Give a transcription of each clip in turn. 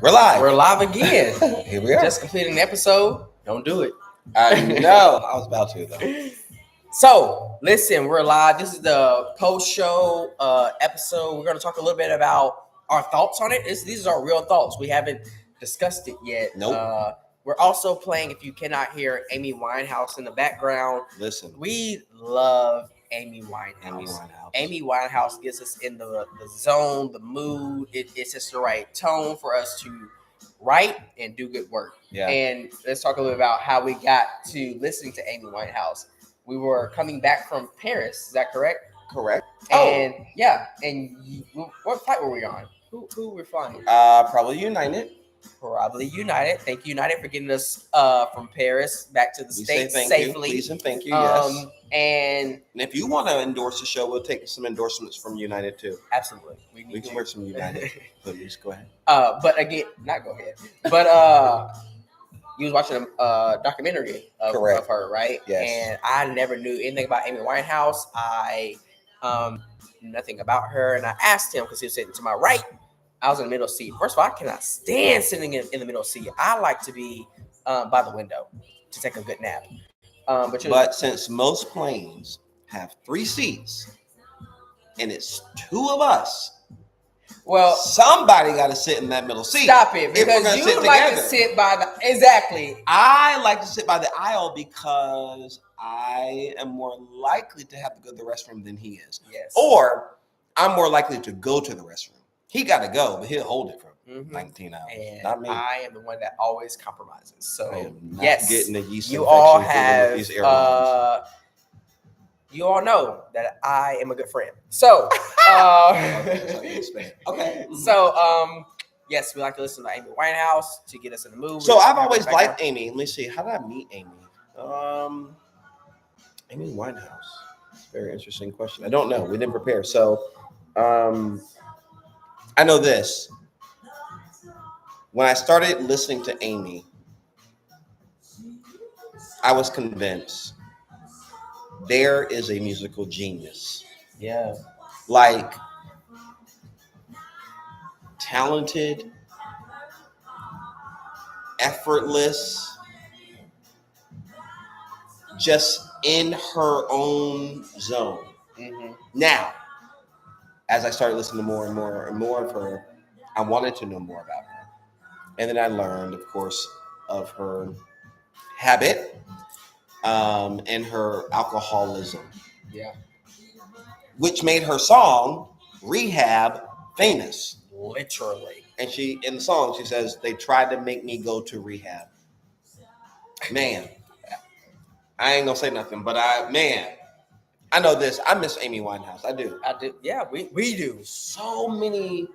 We're live. We're live again. Here we are. Just completed an episode. Don't do it. I know. I was about to though. So, listen, we're live. This is the post-show episode. We're going to talk a little bit about our thoughts on it. These are our real thoughts. We haven't discussed it yet. Nope. We're also playing, if you cannot hear, Amy Winehouse in the background. Listen. We love Amy Winehouse. Amy Winehouse gets us in the zone, the mood. It's just the right tone for us to write and do good work. Yeah. And let's talk a little bit about how we got to listening to Amy Winehouse. We were coming back from Paris. Is that correct? Correct. And yeah. And what flight were we on? Who were flying? Probably United. Probably United. Thank you, United, for getting us from Paris back to the States safely. Please and thank you. Yes. And if you want to endorse the show, we'll take some endorsements from United too. Absolutely. We can wear some United. Please go ahead. But again, not go ahead. But you was watching a documentary of her, right? Yes. And I never knew anything about Amy Winehouse. I knew nothing about her, and I asked him because he was sitting to my right. I was in the middle seat. First of all, I cannot stand sitting in the middle seat. I like to be by the window to take a good nap. But since most planes have 3 seats and it's 2 of us, well, somebody got to sit in that middle seat. Stop it, because you like to sit by the exactly. I like to sit by the aisle because I am more likely to have to go to the restroom than he is. Yes. Or I'm more likely to go to the restroom. He got to go, but he'll hold it for 19 hours. And not me. I am the one that always compromises. So I am not yes, getting the yeast you all infection have. These airlines. You all know that I am a good friend. So, okay. So, yes, we like to listen to Amy Winehouse to get us in the mood. So I've always liked Amy. Let me see. How did I meet Amy? Amy Winehouse. Very interesting question. I don't know. We didn't prepare. So, I know this. When I started listening to Amy, I was convinced there is a musical genius. Yeah. Like, talented, effortless, just in her own zone. Mm-hmm. Now, as I started listening to more and more and more of her, I wanted to know more about her. And then I learned, of course, of her habit and her alcoholism. Yeah. Which made her song, Rehab, famous. Literally. And in the song, she says, they tried to make me go to rehab. Man, I ain't gonna say nothing, but I know this. I miss Amy Winehouse. I do. Yeah, we do. So many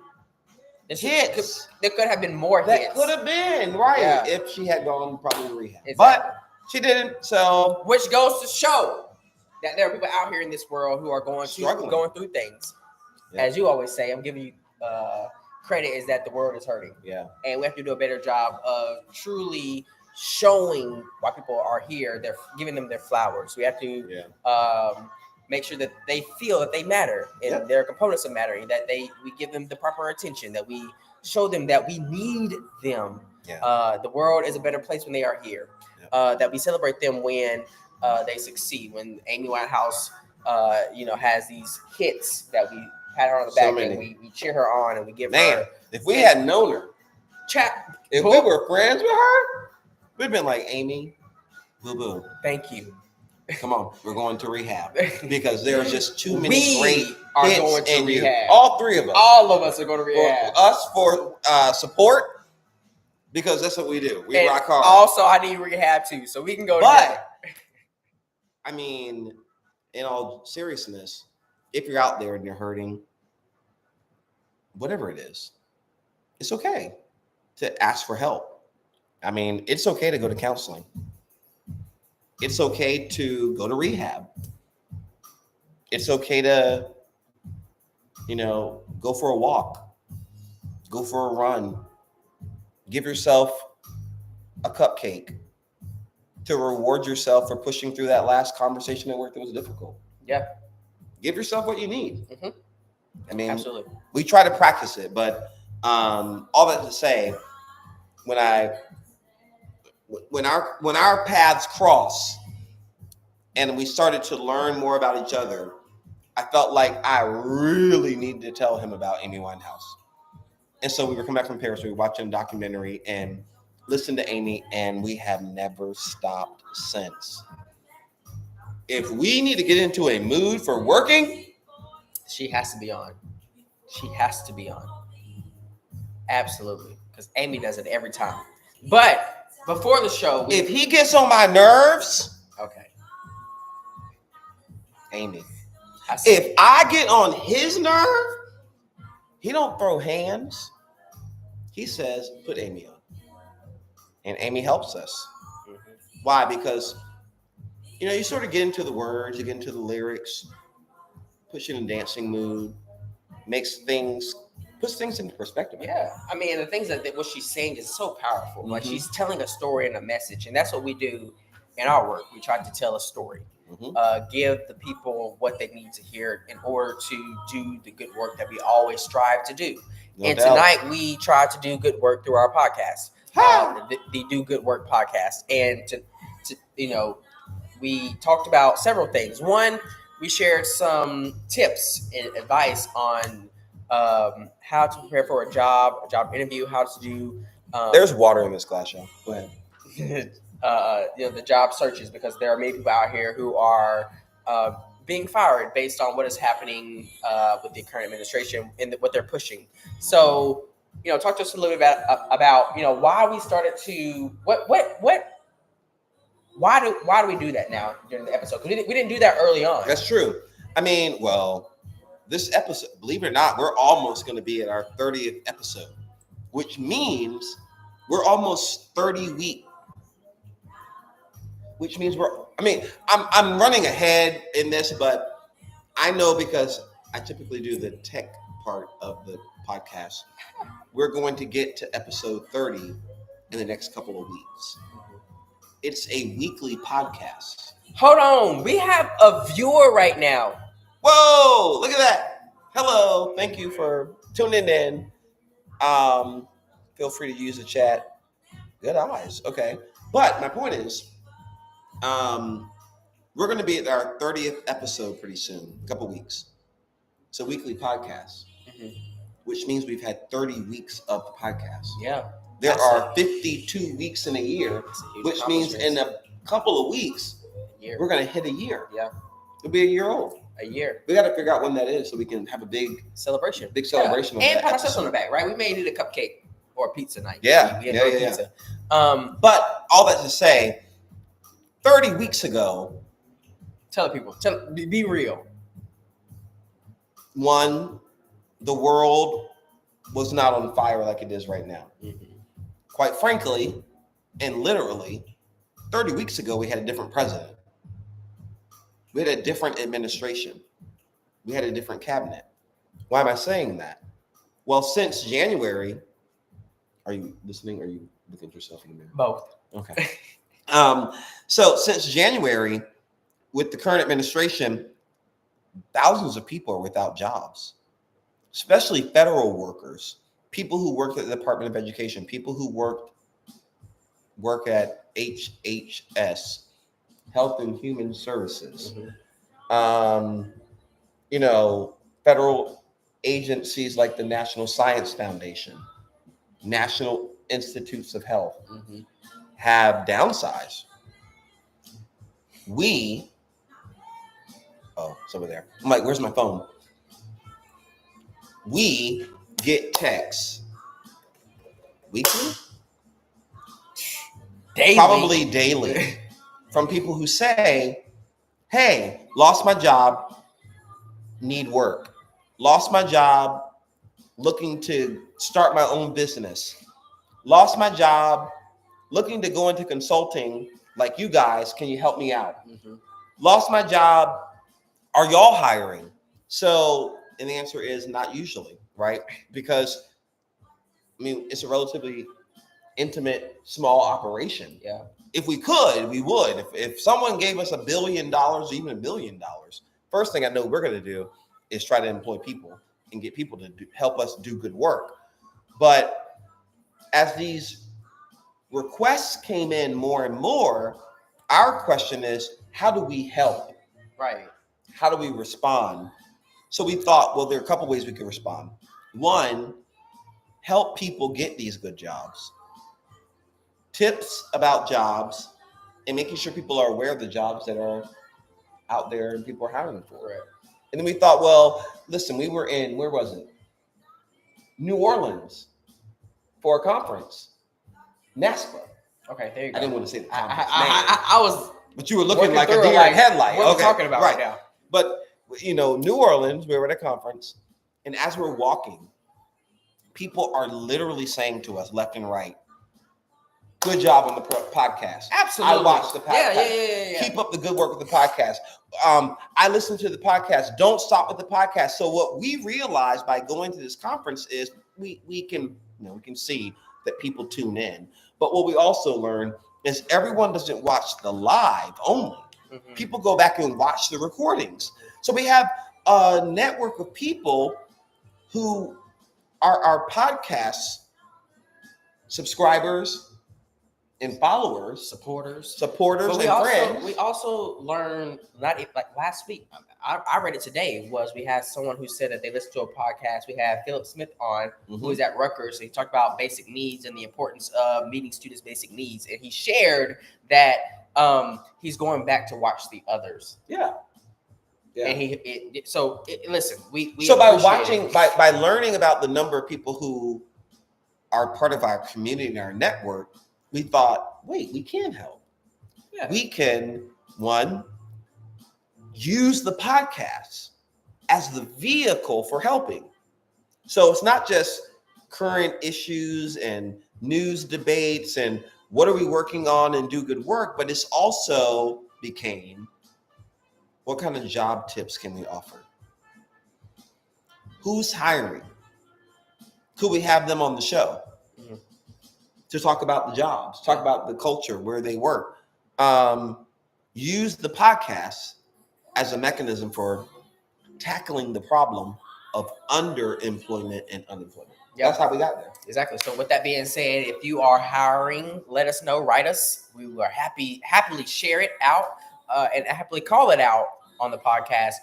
hits. There could have been more hits. That could have been, right, yeah. If she had gone probably to rehab. Exactly. But she didn't, so. Which goes to show that there are people out here in this world who are going through things. Yeah. As you always say, I'm giving you credit is that the world is hurting. Yeah. And we have to do a better job of truly showing why people are here. They're giving them their flowers. We have to make sure that they feel that they matter and they're components of mattering, that we give them the proper attention, that we show them that we need them. Yeah. The world is a better place when they are here. That we celebrate them when they succeed. When Amy Winehouse, has these hits that we pat her on the back and we cheer her on and we give her. If we had known her, if we were friends with her, we'd been like, Amy, boo-boo. Thank you. Come on, we're going to rehab because there's just too many great hits going to rehab. All 3 of us. All of us are going to rehab. For support, because that's what we do. We rock hard. Also, I need rehab too, so we can go. But I mean, in all seriousness, if you're out there and you're hurting, whatever it is, it's okay to ask for help. I mean, it's okay to go to counseling. It's okay to go to rehab. It's okay to, go for a walk, go for a run, give yourself a cupcake to reward yourself for pushing through that last conversation at work that was difficult. Yeah. Give yourself what you need. Mm-hmm. I mean, Absolutely. we try to practice it, but all that to say, when our paths cross and we started to learn more about each other, I felt like I really needed to tell him about Amy Winehouse. And so we were coming back from Paris, we were watching a documentary and listened to Amy, and we have never stopped since. If we need to get into a mood for working, she has to be on. She has to be on. Absolutely. Because Amy does it every time. But before the show, if he gets on my nerves, okay. Amy. If I get on his nerve, he don't throw hands. He says, put Amy on. And Amy helps us. Mm-hmm. Why? Because, you sort of get into the words, you get into the lyrics, puts you in a dancing mood, puts things into perspective. Yeah. I mean, the things that what she's saying is so powerful. Mm-hmm. Like she's telling a story and a message. And that's what we do in our work. We try to tell a story. Mm-hmm. Give the people what they need to hear in order to do the good work that we always strive to do. No doubt. Tonight we try to do good work through our podcast, the Do Good Work podcast. And we talked about several things. One, we shared some tips and advice on how to prepare for a job interview, how to do. There's water in this glass, y'all. Go ahead. The job searches, because there are many people out here who are being fired based on what is happening with the current administration and what they're pushing. So, talk to us a little bit about why we started to why do we do that now during the episode? Because we didn't do that early on. That's true. I mean, well, this episode, believe it or not, we're almost going to be at our 30th episode, which means we're almost 30 weeks. Which means I'm running ahead in this, but I know because I typically do the tech part of the podcast. We're going to get to episode 30 in the next couple of weeks. It's a weekly podcast. Hold on. We have a viewer right now. Whoa, look at that. Hello. Thank you for tuning in. Feel free to use the chat. Good eyes. Okay. But my point is, we're going to be at our 30th episode pretty soon, a couple weeks. It's a weekly podcast, which means we've had 30 weeks of the podcast. Yeah. There are 52 weeks in a year, which means in a couple of weeks, we're going to hit a year. Yeah. It'll be a year old. A year. We got to figure out when that is so we can have a big celebration. Big celebration. Yeah. And pat ourselves on the back, right? We may need a cupcake or a pizza night. Yeah. Pizza. But all that to say, 30 weeks ago, tell the people, be real. One, the world was not on fire like it is right now. Mm-hmm. Quite frankly, and literally, 30 weeks ago, we had a different president. We had a different administration. We had a different cabinet. Why am I saying that? Well, since January, are you listening? Or are you looking at yourself in the mirror? Both. Okay. So since January, with the current administration, thousands of people are without jobs, especially federal workers, people who work at the Department of Education, people who work at HHS, Health and Human Services, federal agencies like the National Science Foundation, National Institutes of Health, have downsized. It's over there. I'm like, where's my phone? We get texts weekly, probably daily, from people who say, hey, lost my job, need work. Lost my job, looking to start my own business. Lost my job, looking to go into consulting like you guys. Can you help me out? Lost my job. Are y'all hiring? So, and the answer is not usually, right? Because, it's a relatively intimate, small operation. Yeah. If we could, we would. If someone gave us $1 billion, even $1 billion, first thing I know we're going to do is try to employ people. and get people to help us do good work. But as these requests came in more and more, our question is, how do we help? Right. How do we respond? So we thought, well, there are a couple ways we can respond. One, help people get these good jobs. Tips about jobs and making sure people are aware of the jobs that are out there and people are hiring for. Right. And then we thought, well, listen, we were in, where was it? New Orleans for a conference. NASPA. Okay, there you go. I didn't want to say the conference name. I was, but you were looking like a through deer it, like, in headlight. what we're talking about right now. But, New Orleans, we were at a conference, and as we're walking, people are literally saying to us left and right, good job on the podcast. Absolutely. I watched the podcast. Yeah. Keep up the good work with the podcast. I listened to the podcast. Don't stop with the podcast. So what we realized by going to this conference is we can see that people tune in. But what we also learned is everyone doesn't watch the live only. Mm-hmm. People go back and watch the recordings. So we have a network of people who are our podcast subscribers and followers, supporters and friends. We also learned, like last week, I read it today, was we had someone who said that they listened to a podcast. We had Philip Smith on, who is at Rutgers. He talked about basic needs and the importance of meeting students' basic needs. And he shared that he's going back to watch the others. Yeah. And listen, we so by watching, by learning about the number of people who are part of our community and our network, we thought, wait, we can help. Yeah. We can, one, use the podcast as the vehicle for helping. So it's not just current issues and news debates and what are we working on and do good work, but it's also became, what kind of job tips can we offer? Who's hiring? Could we have them on the show? Mm-hmm. To talk about the jobs, talk about the culture, where they work. Use the podcast as a mechanism for tackling the problem of underemployment and unemployment. Yep. That's how we got there. Exactly. So with that being said, if you are hiring, let us know, write us. We will happily share it out and happily call it out on the podcast.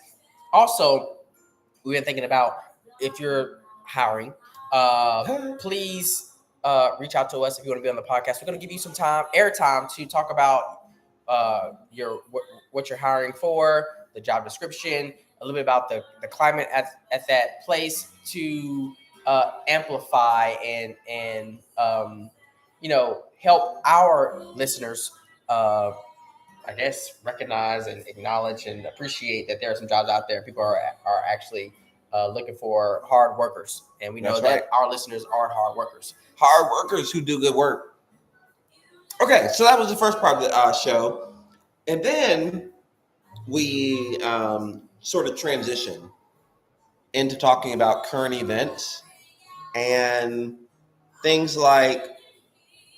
Also, we've been thinking about, if you're hiring, please reach out to us if you want to be on the podcast. We're going to give you some airtime to talk about what you're hiring for, the job description, a little bit about the climate at that place, to amplify and help our listeners recognize and acknowledge and appreciate that there are some jobs out there. People are actually looking for hard workers, and we know that our listeners are hard workers. Hard workers who do good work. Okay, so that was the first part of the show. And then we sort of transition into talking about current events and things like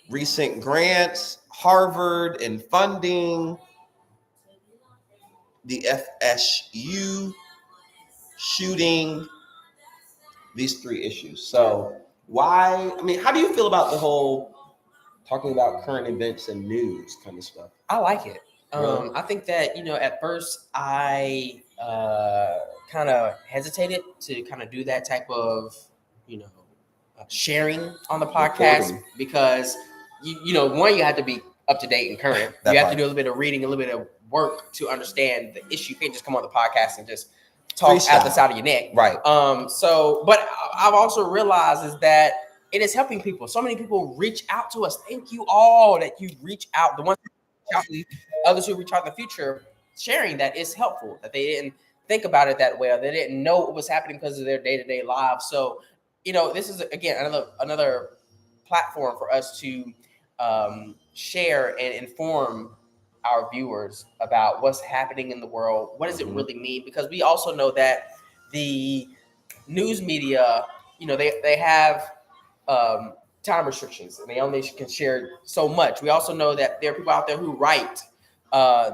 recent grants, Harvard and funding, the FSU shooting, these three issues. So how do you feel about the whole talking about current events and news kind of stuff? I like it. I think that, at first I kind of hesitated to kind of do that type of, sharing on the podcast, because, one, you have to be up to date and current. You have to do a little bit of reading, a little bit of work to understand the issue. You can't just come on the podcast and just talk out the side of your neck. Right. But I've also realized is that it is helping people. So many people reach out to us. Thank you all that you reach out. The ones who reach out, the others who reach out in the future, sharing that is helpful, that they didn't think about it that way, or they didn't know what was happening because of their day-to-day lives. So, this is, again, another platform for us to share and inform our viewers about what's happening in the world. What does it really mean? Because we also know that the news media, they have time restrictions, and they only can share so much. We also know that there are people out there who write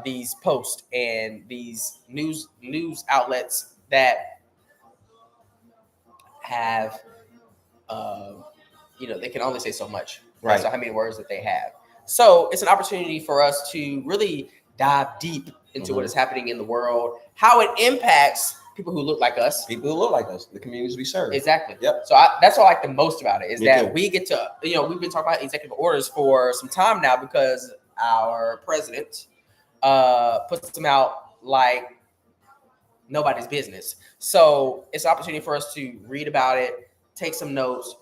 these posts and these news outlets that have, they can only say so much. Right. So how many words that they have. So it's an opportunity for us to really dive deep into what is happening in the world, how it impacts people who look like us. People who look like us, the communities we serve. Exactly. Yep. So that's what I like the most about it is Me that too. we get to, we've been talking about executive orders for some time now because our president puts them out like nobody's business. So it's an opportunity for us to read about it, take some notes,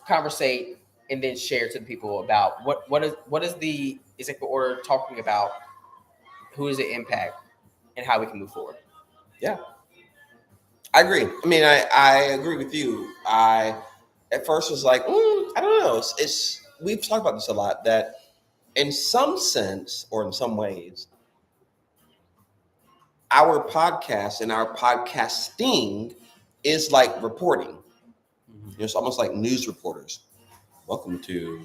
conversate, and then share to the people about what is the executive order talking about, who does it impact, and how we can move forward. Yeah, I agree. I mean, I agree with you. I at first was like, I don't know. It's we've talked about this a lot, that in some sense or in some ways, our podcast and our podcasting is like reporting. It's almost like news reporters. Welcome to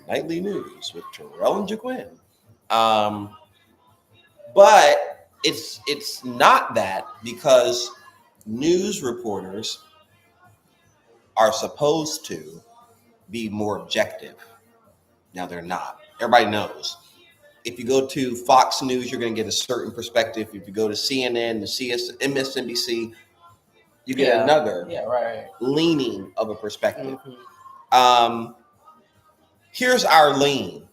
Nightly News with Terrell and Jaquin. But it's not that, because news reporters are supposed to be more objective. Now they're not. Everybody knows. If you go to Fox News, you're going to get a certain perspective. If you go to CNN, the MSNBC, you get another leaning of a perspective. Here's our lean.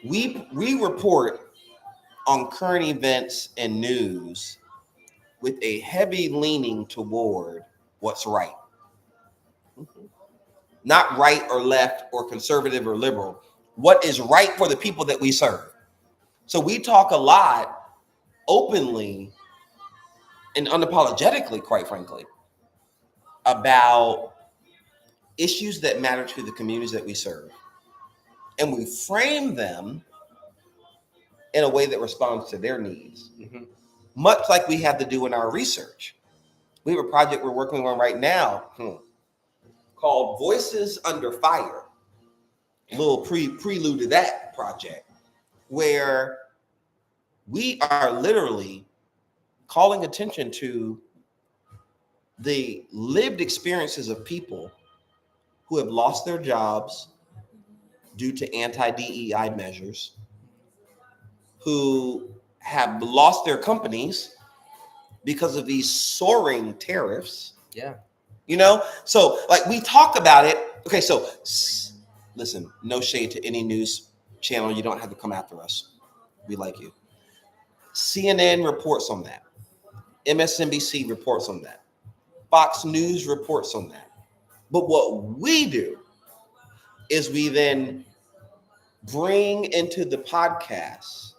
We report on current events and news with a heavy leaning toward what's right. Not right or left or conservative or liberal. What is right for the people that we serve. So we talk a lot openly and unapologetically, quite frankly, about issues that matter to the communities that we serve. And we frame them in a way that responds to their needs, much like we have to do in our research. We have a project we're working on right now called Voices Under Fire. A little prelude to that project, where we are literally calling attention to the lived experiences of people who have lost their jobs due to anti-DEI measures, who have lost their companies because of these soaring tariffs. Yeah. So like we talk about it. Okay, so listen, no shade to any news channel. You don't have to come after us. We like you. CNN reports on that. MSNBC reports on that. Fox News reports on that. But what we do is we then bring into the podcast,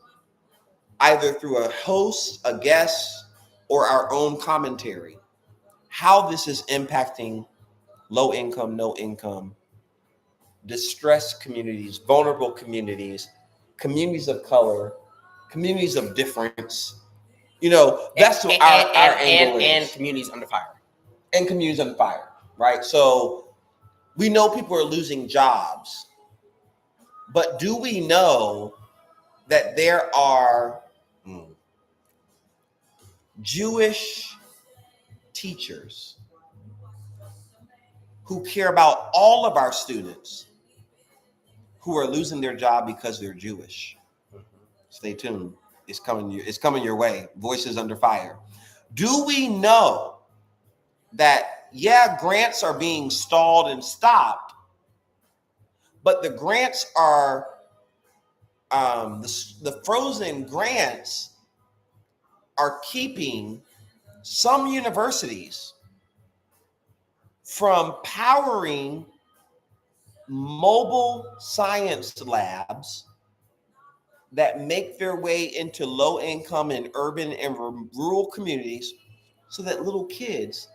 either through a host, a guest, or our own commentary, how this is impacting low income, no income, distressed communities, vulnerable communities, communities of color, communities of difference. That's what our angle is. And communities under fire. And communities under fire, right? So we know people are losing jobs, but do we know that there are Jewish teachers who care about all of our students who are losing their job because they're Jewish? Stay tuned. It's coming your way. Voices Under Fire. Do we know that, grants are being stalled and stopped, but the grants are, the frozen grants are keeping some universities from powering mobile science labs that make their way into low income and urban and rural communities, so that little kids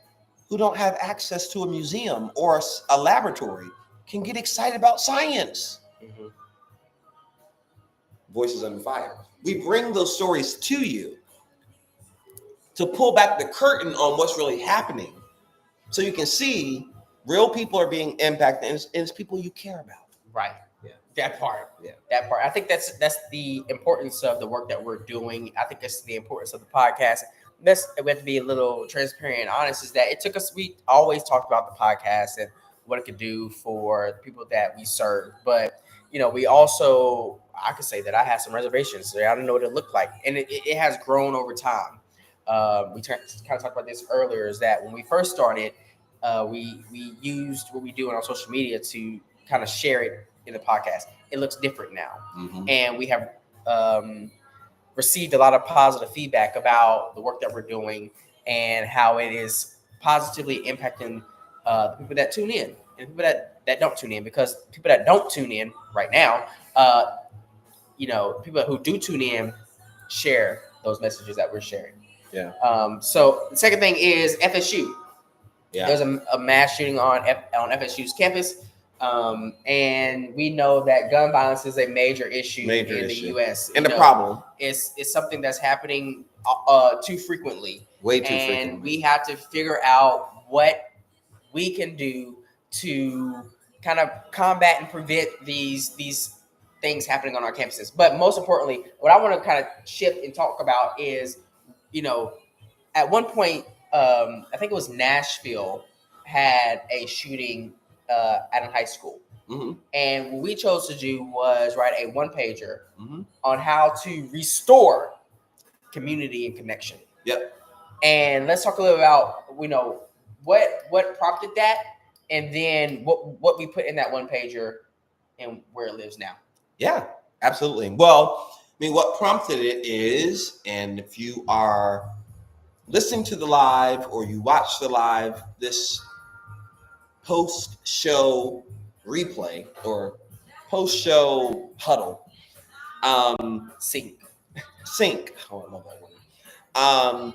who don't have access to a museum or a laboratory can get excited about science. Voices Under Fire. We bring those stories to you to pull back the curtain on what's really happening, so you can see real people are being impacted, and it's people you care about. Right. Yeah. That part. I think that's the importance of the work that we're doing. I think that's the importance of the podcast. we have to be a little transparent and honest, is that it took us, we always talked about the podcast and what it could do for the people that we serve. But, we also, I could say that I had some reservations. So I didn't know what it looked like. And it has grown over time. We kind of talked about this earlier, is that when we first started, we used what we do on our social media to kind of share it in the podcast. It looks different now. Mm-hmm. And we have received a lot of positive feedback about the work that we're doing and how it is positively impacting the people that tune in and people that don't tune in, because people that don't tune in right now, people who do tune in share those messages that we're sharing. Yeah. So the second thing is FSU. Yeah. There's a mass shooting on FSU's campus. And we know that gun violence is a major issue in the U.S. And the problem is something that's happening too frequently. Way too frequently. And we have to figure out what we can do to kind of combat and prevent these things happening on our campuses. But most importantly, what I want to kind of shift and talk about is, at one point, I think it was Nashville had a shooting at a high school. Mm-hmm. And what we chose to do was write a one-pager on how to restore community and connection. Yep. And let's talk a little about, what prompted that, and then what we put in that one-pager and where it lives now. Yeah, absolutely. Well, what prompted it is, and if you are listening to the live or you watch the live, this post-show replay or post-show huddle, sync. Oh, I love that word.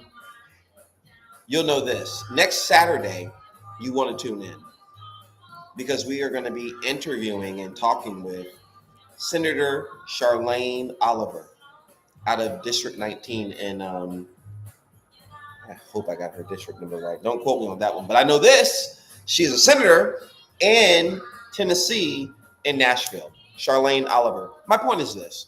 You'll know this. Next Saturday, you want to tune in, because we are going to be interviewing and talking with Senator Charlayne Oliver out of District 19 in, I hope I got her district number right. Don't quote me on that one, but I know this. She's a senator in Tennessee, in Nashville. Charlayne Oliver. My point is this.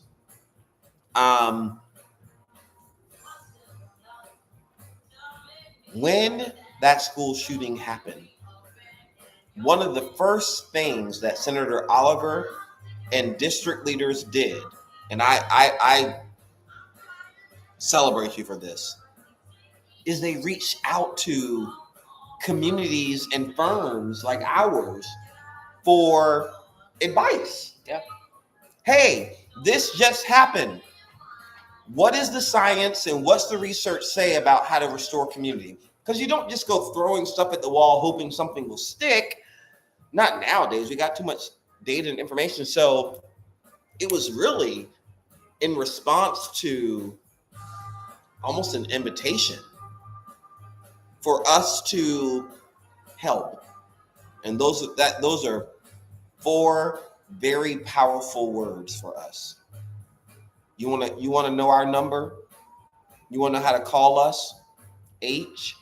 When that school shooting happened, one of the first things that Senator Oliver and district leaders did, and I celebrate you for this, is they reached out to communities and firms like ours for advice. Yeah. Hey, this just happened. What is the science and what's the research say about how to restore community? Because you don't just go throwing stuff at the wall hoping something will stick. Not nowadays. We got too much data and information. So it was really in response to almost an invitation for us to help. And those are 4 very powerful words for us. You want to know our number? You want to know how to call us? HELP.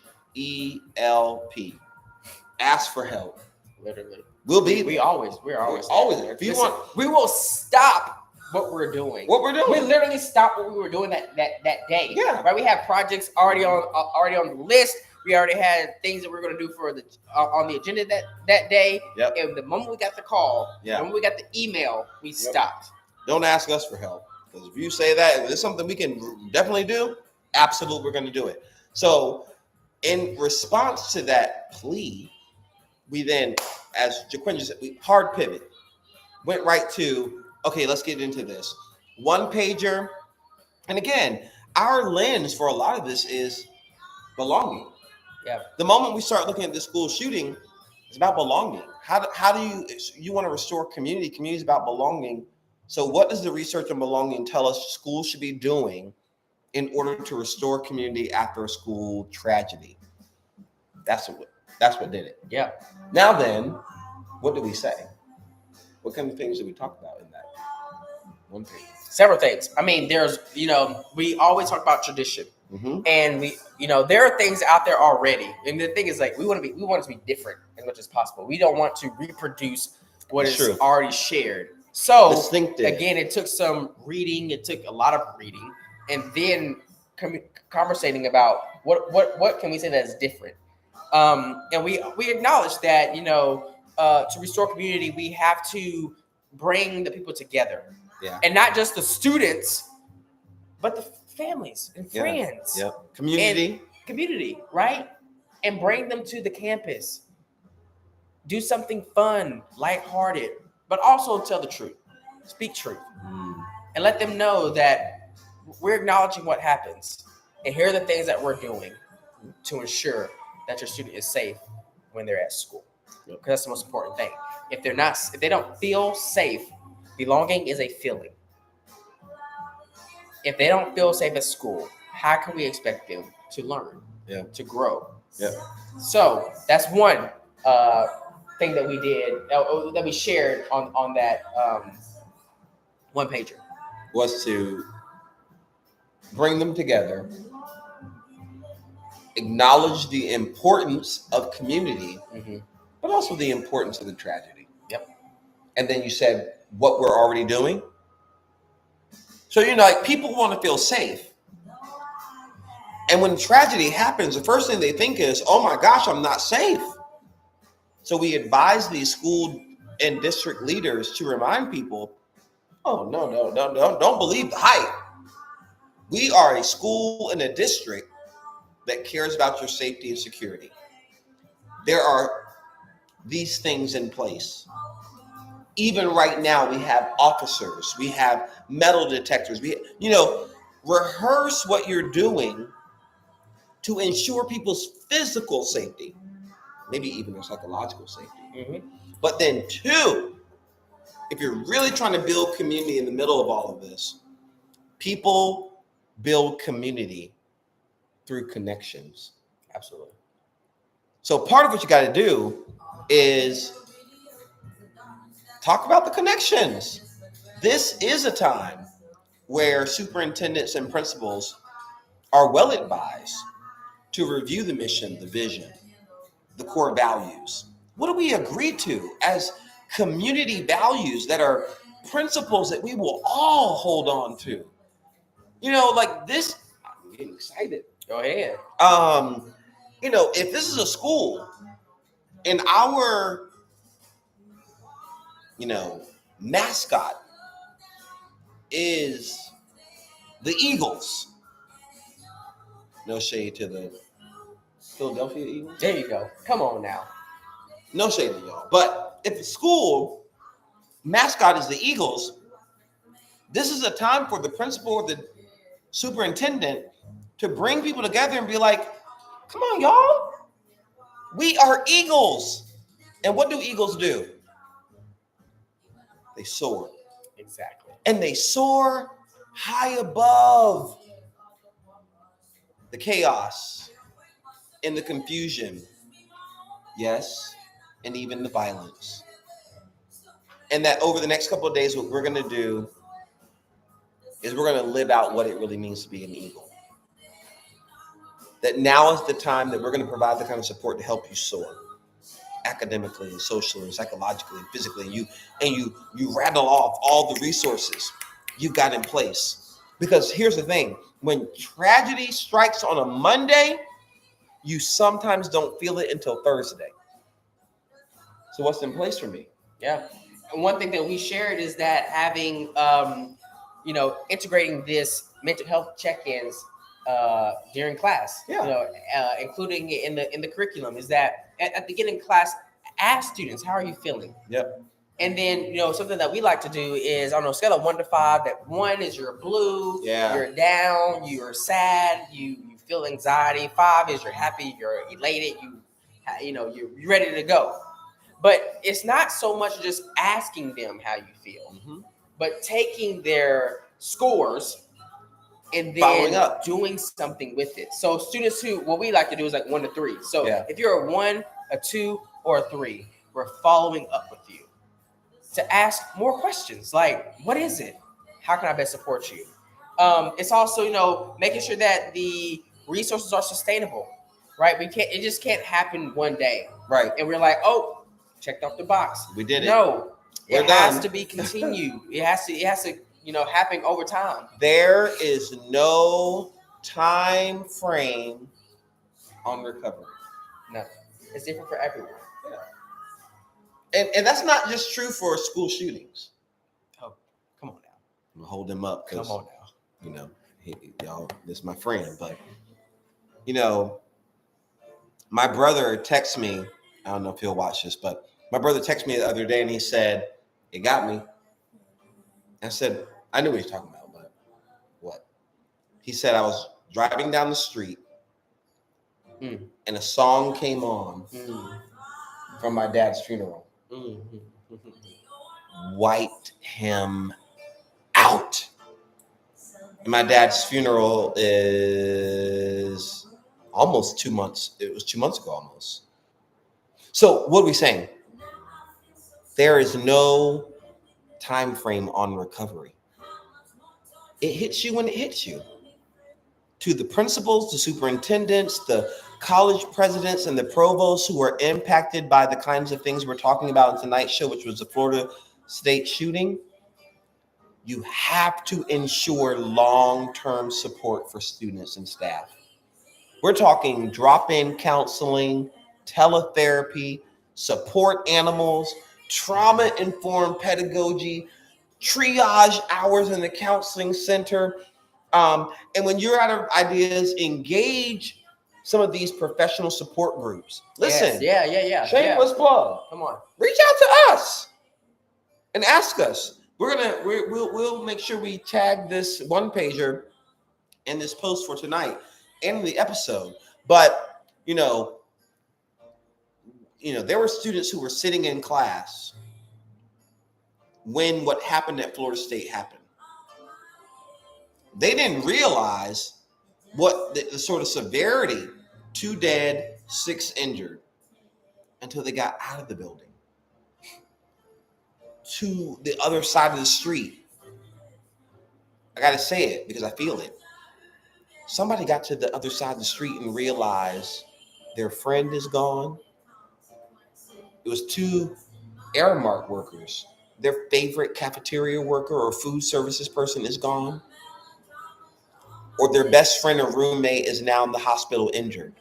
Ask for help. Literally. We're always there. If you want, we will stop what we're doing. We literally stopped what we were doing that day. Yeah. Right. We have projects already on the list. We already had things that we are going to do for on the agenda that day. Yep. And the moment we got the call, the moment we got the email, we stopped. Don't ask us for help, because if you say that, if it's something we can definitely do, absolutely, we're going to do it. So in response to that plea, we then, as Jaquinja said, we hard pivot, went right to, okay, let's get into this. One pager. And again, our lens for a lot of this is belonging. Yeah. The moment we start looking at this school shooting, it's about belonging. How do you want to restore community? Community is about belonging. So what does the research on belonging tell us schools should be doing in order to restore community after a school tragedy? That's what did it. Yeah. Now then, what do we say? What kind of things do we talk about in that one page? Several things. I mean, there's, we always talk about tradition. Mm-hmm. And we, there are things out there already. And the thing is, like, we want it to be different as much as possible. We don't want to reproduce what is already shared. So distinctive. Again, it took some reading. It took a lot of reading, and then conversating about What can we say that is different? And we acknowledge that, to restore community, we have to bring the people together. Yeah. And not just the students, but the families and friends. Yep. Community, right? And bring them to the campus. Do something fun, lighthearted, but also tell the truth. Speak truth. And let them know that we're acknowledging what happens. And here are the things that we're doing to ensure that your student is safe when they're at school. Because that's the most important thing. If they don't feel safe, belonging is a feeling. If they don't feel safe at school, how can we expect them to learn, to grow? Yeah. So that's one thing that we did, that we shared on that one pager. Was to bring them together, acknowledge the importance of community, but also the importance of the tragedy. Yep. And then you said what we're already doing. So, like, people want to feel safe. And when tragedy happens, the first thing they think is, oh my gosh, I'm not safe. So we advise these school and district leaders to remind people, oh, no, don't believe the hype. We are a school and a district that cares about your safety and security. There are these things in place. Even right now, we have officers, we have metal detectors. Rehearse what you're doing to ensure people's physical safety, maybe even their psychological safety. But then two, if you're really trying to build community in the middle of all of this, people build community through connections. Absolutely. So part of what you got to do is talk about the connections. This is a time where superintendents and principals are well advised to review the mission, the vision, the core values. What do we agree to as community values that are principles that we will all hold on to? Like this, I'm getting excited. Go ahead. If this is a school and our, mascot is the Eagles. No shade to the Philadelphia Eagles. There you go. Come on now. No shade to y'all. But if the school mascot is the Eagles, this is a time for the principal or the superintendent to bring people together and be like, come on, y'all. We are Eagles. And what do Eagles do? They soar. Exactly. And they soar high above the chaos and the confusion. Yes, and even the violence. And that over the next couple of days, what we're going to do is we're going to live out what it really means to be an eagle. That now is the time that we're going to provide the kind of support to help you soar academically and socially and psychologically and physically. And you rattle off all the resources you've got in place. Because here's the thing, when tragedy strikes on a Monday, you sometimes don't feel it until Thursday. So what's in place for me? Yeah. And one thing that we shared is that having, integrating this mental health check-ins during class, including it in the curriculum, is that at the beginning of class, ask students, how are you feeling? Yep. And then, something that we like to do is on a scale of 1 to 5, that 1 is you're blue, you're down, you're sad, you feel anxiety. 5 is you're happy, you're elated, you're ready to go. But it's not so much just asking them how you feel, but taking their scores and then doing something with it. So students what we like to do is like 1 to 3. So if you're a 1, a 2, or a 3, we're following up with you to ask more questions like, what is it? How can I best support you? It's also, making sure that the resources are sustainable, right? It just can't happen one day. Right. And we're like, oh, checked off the box. We did it. No, We're it done. has to be continued. It has to, happen over time. There is no time frame on recovery. No, it's different for everyone. And that's not just true for school shootings. Oh, come on now. I'm gonna hold him up because Come on now. you know, y'all, this is my friend. But my brother texted me. I don't know if he'll watch this, but my brother texted me the other day and he said, "It got me." I said, I knew what he was talking about, but what? He said, I was driving down the street and a song came on from my dad's funeral. Wiped him out. And my dad's funeral is almost 2 months. It was 2 months ago almost. So what are we saying? There is no time frame on recovery. It hits you when it hits you. To the principals, the superintendents, the college presidents, and the provosts who are impacted by the kinds of things we're talking about in tonight's show, which was the Florida State shooting, you have to ensure long-term support for students and staff. We're talking drop-in counseling, teletherapy, support animals, trauma-informed pedagogy, triage hours in the counseling center. And when you're out of ideas, engage some of these professional support groups. Listen, Yes. shameless plug. Come on. Reach out to us and ask us. We'll make sure we tag this one pager in this post for tonight and in the episode. But there were students who were sitting in class when what happened at Florida State happened. They didn't realize what the sort of severity, 2 dead, 6 injured, until they got out of the building to the other side of the street. I got to say it because I feel it. Somebody got to the other side of the street and realized their friend is gone. It was 2 Aramark workers. Their favorite cafeteria worker or food services person is gone. Or their best friend or roommate is now in the hospital injured.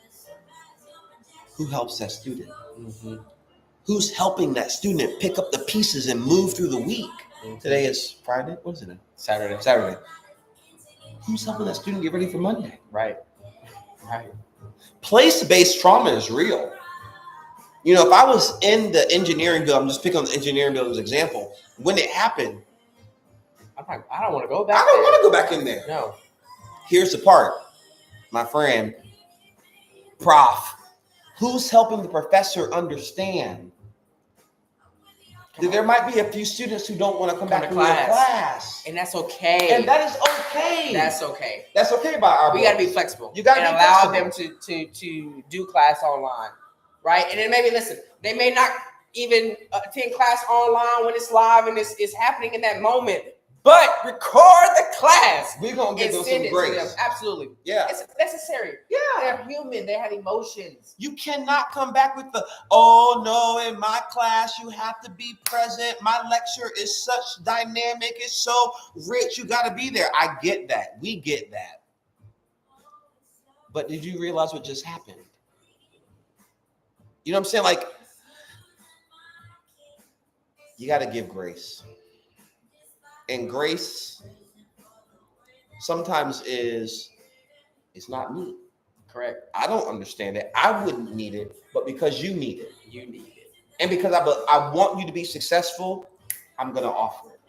Who helps that student? Who's helping that student pick up the pieces and move through the week? Today is Friday. What is it? Saturday. Who's helping that student get ready for Monday? Right. Place-based trauma is real. If I was in the engineering building, I'm just picking on the engineering building as an example. When it happened, I don't want to go back. I don't want to go back in there. No. Here's the part, my friend, Prof. Who's helping the professor understand that there might be a few students who don't want to come back to class. And that's okay. And that is okay. That's okay. That's okay by our We got to be flexible. You got to allow them to do class online, right? And then maybe listen. They may not even attend class online when it's live and it's happening in that moment. But record the class. We're gonna give them some grace. Absolutely. Yeah. It's necessary. Yeah. They're human. They have emotions. You cannot come back with oh no, in my class you have to be present. My lecture is such dynamic, it's so rich, you gotta be there. I get that. We get that. But did you realize what just happened? You know what I'm saying? Like, you gotta give grace. And grace sometimes it's not me. Correct. I don't understand it. I wouldn't need it, but because you need it. You need it. And because I want you to be successful, I'm going to offer it.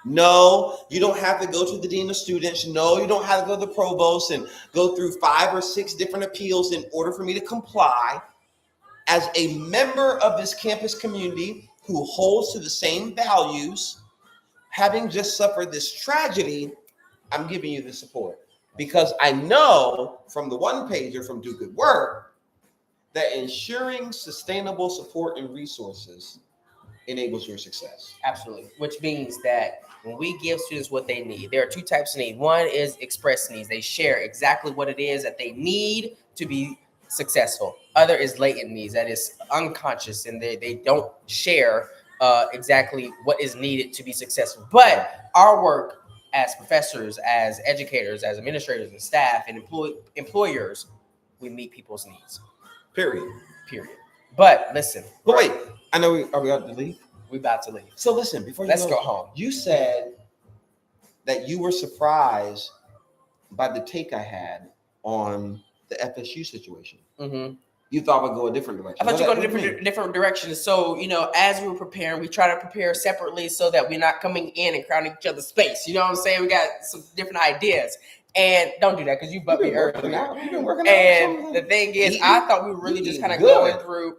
No, you don't have to go to the dean of students. No, you don't have to go to the provost and go through 5 or 6 different appeals in order for me to comply. As a member of this campus community who holds to the same values, having just suffered this tragedy, I'm giving you the support because I know from the one pager from Do Good Work that ensuring sustainable support and resources enables your success. Absolutely. Which means that when we give students what they need, there are 2 types of need. One is express needs. They share exactly what it is that they need to be successful. Other is latent needs. That is unconscious and they don't share exactly what is needed to be successful. But our work as professors, as educators, as administrators and staff and employers we meet people's needs. Period. But listen. But wait, I know are we about to leave? We about to leave. So listen, before let's go home. You said that you were surprised by the take I had on the FSU situation. Mm-hmm. You thought we'd go a different direction. I thought you go in different directions. So, as we were preparing, we try to prepare separately so that we're not coming in and crowding each other's space. You know what I'm saying? We got some different ideas. And don't do that because you bumped me earlier. You've been working and out. The thing is, I thought we were really just kind of going through.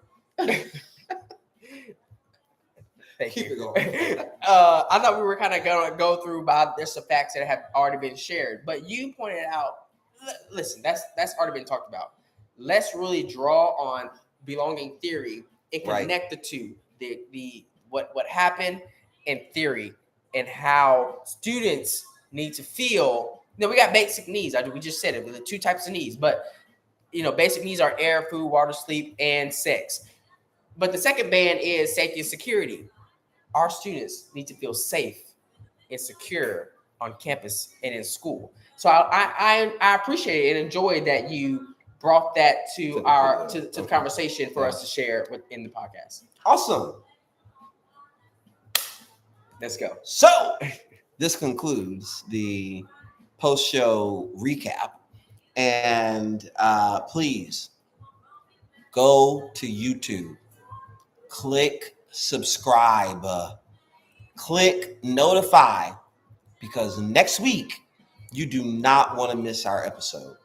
Keep it going. I thought we were kind of going to go through about there's some facts that have already been shared. But you pointed out, listen, that's already been talked about. Let's really draw on belonging theory and connect the two, the what happened in theory and how students need to feel. We got basic needs. We just said it. The two types of needs, but basic needs are air, food, water, sleep, and sex. But the second band is safety and security. Our students need to feel safe and secure on campus and in school. So I appreciate it and enjoyed that you brought that to the conversation for us to share in the podcast. Awesome. Let's go. So this concludes the post-show recap. And please go to YouTube, click subscribe, click notify, because next week you do not want to miss our episode.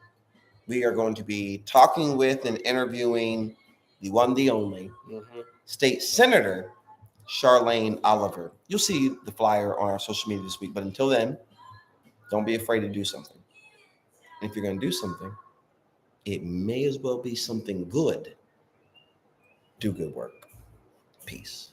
We are going to be talking with and interviewing the one, the only State Senator Charlene Oliver. You'll see the flyer on our social media this week, but until then, don't be afraid to do something. And if you're going to do something, it may as well be something good. Do good work. Peace.